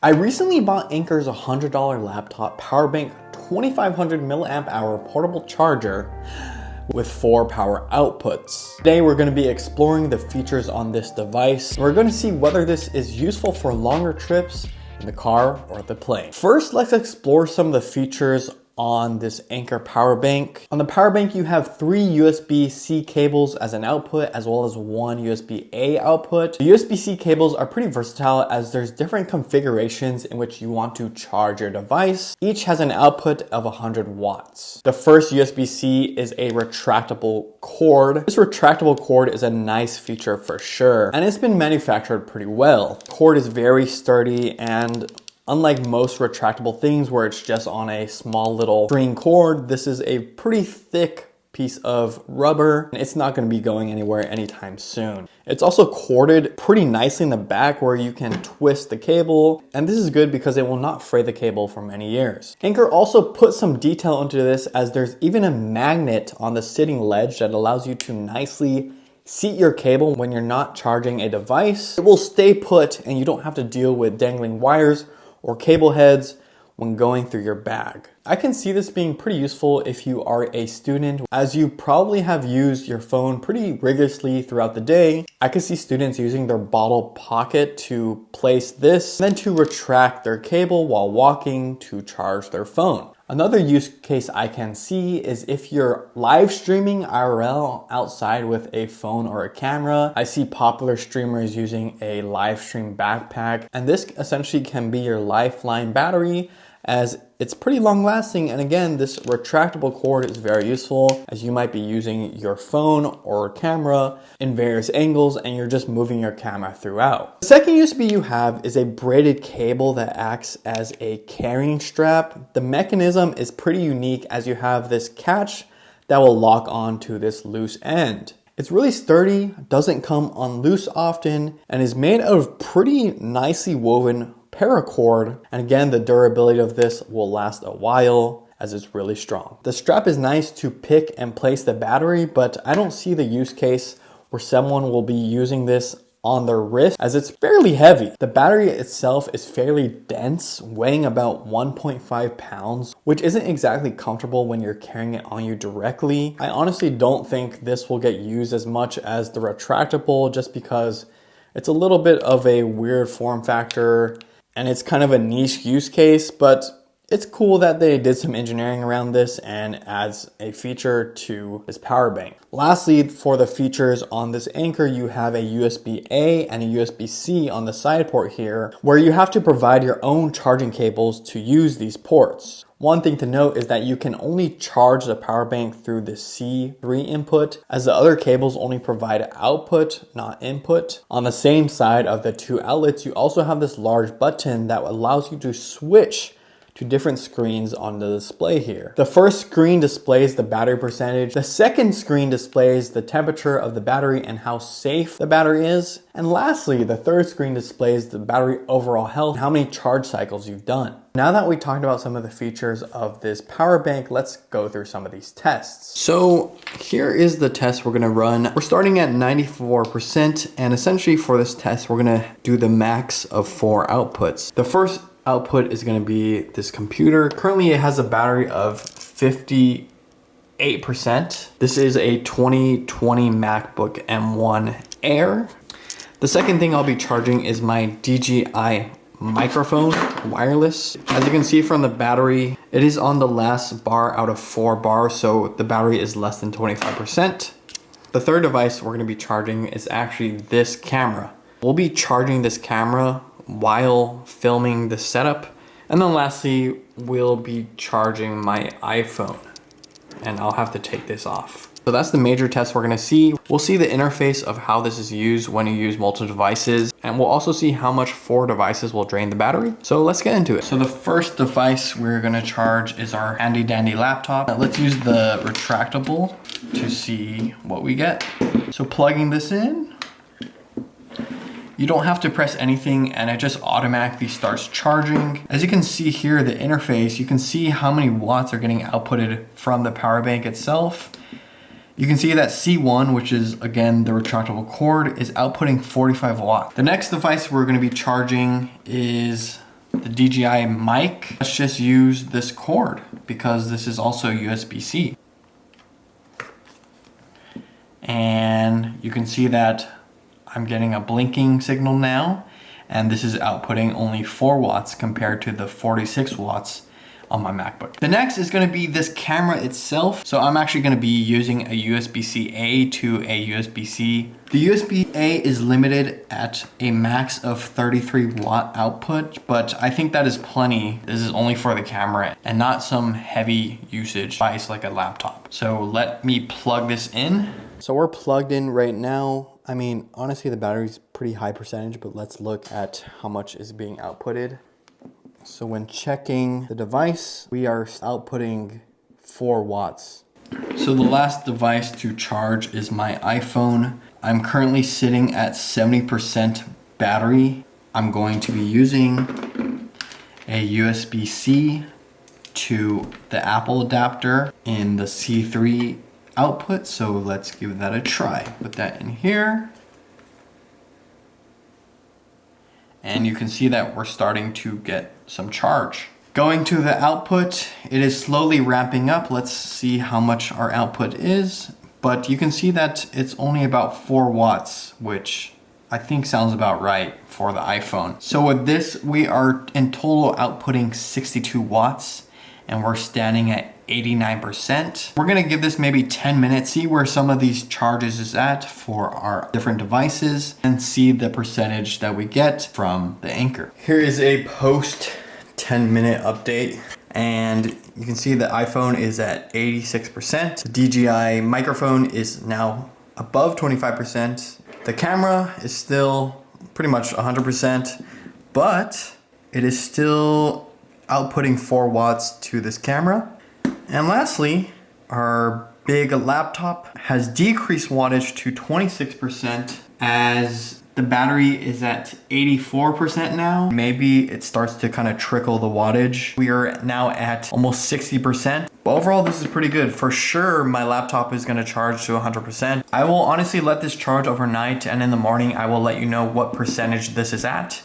I recently bought Anker's $100 laptop power bank 2500 milliamp hour portable charger with 4 power outputs. Today we're going to be exploring the features on this device. We're going to see whether this is useful for longer trips in the car or the plane. First, let's explore some of the features on this Anker Power Bank. On the power bank, you have 3 USB-C cables as an output, as well as 1 USB-A output. The USB-C cables are pretty versatile as there's different configurations in which you want to charge your device. Each has an output of 100 watts. The first USB-C is a retractable cord. This retractable cord is a nice feature for sure, and it's been manufactured pretty well. The cord is very sturdy, and unlike most retractable things where it's just on a small little string cord, this is a pretty thick piece of rubber. It's not going to be going anywhere anytime soon. It's also corded pretty nicely in the back where you can twist the cable, and this is good because it will not fray the cable for many years. Anker also put some detail into this, as there's even a magnet on the sitting ledge that allows you to nicely seat your cable when you're not charging a device. It will stay put and you don't have to deal with dangling wires or cable heads when going through your bag. I can see this being pretty useful if you are a student, as you probably have used your phone pretty rigorously throughout the day. I can see students using their bottle pocket to place this, and then to retract their cable while walking to charge their phone. Another use case I can see is if you're live streaming IRL outside with a phone or a camera. I see popular streamers using a live stream backpack, and this essentially can be your lifeline battery, as it's pretty long lasting. And again, this retractable cord is very useful as you might be using your phone or camera in various angles and you're just moving your camera throughout. The second USB you have is a braided cable that acts as a carrying strap. The mechanism is pretty unique as you have this catch that will lock on to this loose end. It's really sturdy, doesn't come unloose often, and is made out of pretty nicely woven paracord. And again, the durability of this will last a while as it's really strong. The strap is nice to pick and place the battery, but I don't see the use case where someone will be using this on their wrist, as it's fairly heavy. The battery itself is fairly dense, weighing about 1.5 pounds, which isn't exactly comfortable when you're carrying it on you directly. I honestly don't think this will get used as much as the retractable, just because it's a little bit of a weird form factor and it's kind of a niche use case, but it's cool that they did some engineering around this and adds a feature to this power bank. Lastly, for the features on this Anker, you have a USB-A and a USB-C on the side port here, where you have to provide your own charging cables to use these ports. One thing to note is that you can only charge the power bank through the C3 input, as the other cables only provide output, not input. On the same side of the 2 outlets, you also have this large button that allows you to switch to different screens on the display here. The first screen displays the battery percentage. The second screen displays the temperature of the battery and how safe the battery is. And lastly, the third screen displays the battery overall health, how many charge cycles you've done. Now that we talked about some of the features of this power bank, let's go through some of these tests. So here is the test we're gonna run. We're starting at 94%, and essentially for this test, we're gonna do the max of 4 outputs. The first output is going to be this computer. Currently it has a battery of 58%. This is a 2020 MacBook M1 Air. The second thing I'll be charging is my DJI microphone, wireless. As you can see from the battery, it is on the last bar out of 4 bars, so the battery is less than 25%. The third device we're going to be charging is actually this camera. We'll be charging this camera while filming the setup. And then lastly, we'll be charging my iPhone, and I'll have to take this off. So that's the major test we're gonna see. We'll see the interface of how this is used when you use multiple devices, and we'll also see how much 4 devices will drain the battery. So let's get into it. So the first device we're gonna charge is our handy dandy laptop. Now let's use the retractable to see what we get. So plugging this in, you don't have to press anything and it just automatically starts charging. As you can see here, the interface, you can see how many watts are getting outputted from the power bank itself. You can see that C1, which is again the retractable cord, is outputting 45 watts. The next device we're gonna be charging is the DJI mic, let's just use this cord because this is also USB-C. And you can see that I'm getting a blinking signal now, and this is outputting only 4 watts compared to the 46 watts on my MacBook. The next is gonna be this camera itself. So I'm actually gonna be using a USB-C-A to a USB-C. The USB-A is limited at a max of 33 watt output, but I think that is plenty. This is only for the camera and not some heavy usage device like a laptop. So let me plug this in. So we're plugged in right now. I mean, honestly, the battery's pretty high percentage, but let's look at how much is being outputted. So when checking the device, we are outputting 4 watts. So the last device to charge is my iPhone. I'm currently sitting at 70% battery. I'm going to be using a USB-C to the Apple adapter in the C3 output. So let's give that a try. Put that in here. And you can see that we're starting to get some charge. Going to the output, it is slowly ramping up. Let's see how much our output is. But you can see that it's only about 4 watts, which I think sounds about right for the iPhone. So with this, we are in total outputting 62 watts, and we're standing at 89%. We're gonna give this maybe 10 minutes, see where some of these charges is at for our different devices, and see the percentage that we get from the Anker. Here is a post 10-minute update, and you can see the iPhone is at 86%. The DJI microphone is now above 25%. The camera is still pretty much 100%, but it is still outputting 4 watts to this camera. And lastly, our big laptop has decreased wattage to 26% as the battery is at 84% now. Maybe it starts to kind of trickle the wattage. We are now at almost 60%. But overall, this is pretty good. For sure, my laptop is gonna charge to 100%. I will honestly let this charge overnight, and in the morning, I will let you know what percentage this is at.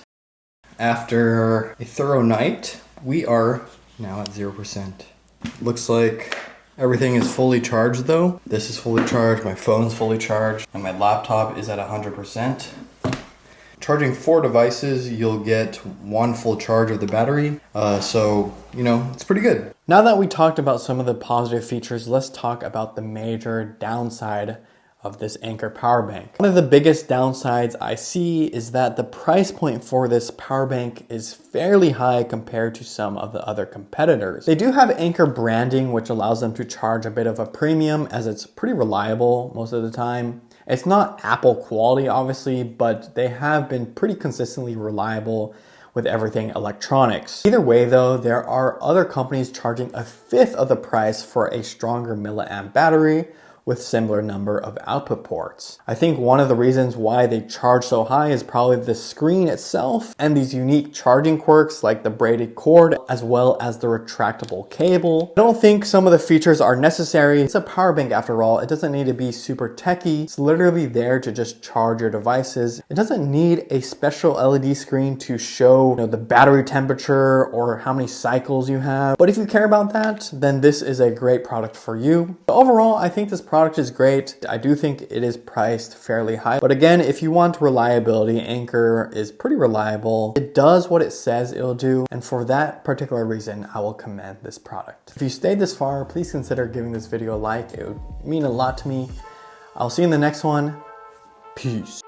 After a thorough night, we are now at 0%. Looks like everything is fully charged though. This is fully charged, my phone's fully charged, and my laptop is at 100%. Charging 4 devices, you'll get 1 full charge of the battery. So, you know, it's pretty good. Now that we talked about some of the positive features, let's talk about the major downside of this Anker Power Bank. One of the biggest downsides I see is that the price point for this power bank is fairly high compared to some of the other competitors. They do have Anker branding, which allows them to charge a bit of a premium as it's pretty reliable most of the time. It's not Apple quality, obviously, but they have been pretty consistently reliable with everything electronics. Either way though, there are other companies charging a fifth of the price for a stronger milliamp battery with similar number of output ports. I think one of the reasons why they charge so high is probably the screen itself and these unique charging quirks like the braided cord as well as the retractable cable. I don't think some of the features are necessary. It's a power bank after all. It doesn't need to be super techy. It's literally there to just charge your devices. It doesn't need a special LED screen to show, the battery temperature or how many cycles you have. But if you care about that, then this is a great product for you. But overall, I think this product is great. I do think it is priced fairly high. But again, if you want reliability, Anker is pretty reliable. It does what it says it'll do. And for that particular reason, I will commend this product. If you stayed this far, please consider giving this video a like. It would mean a lot to me. I'll see you in the next one. Peace.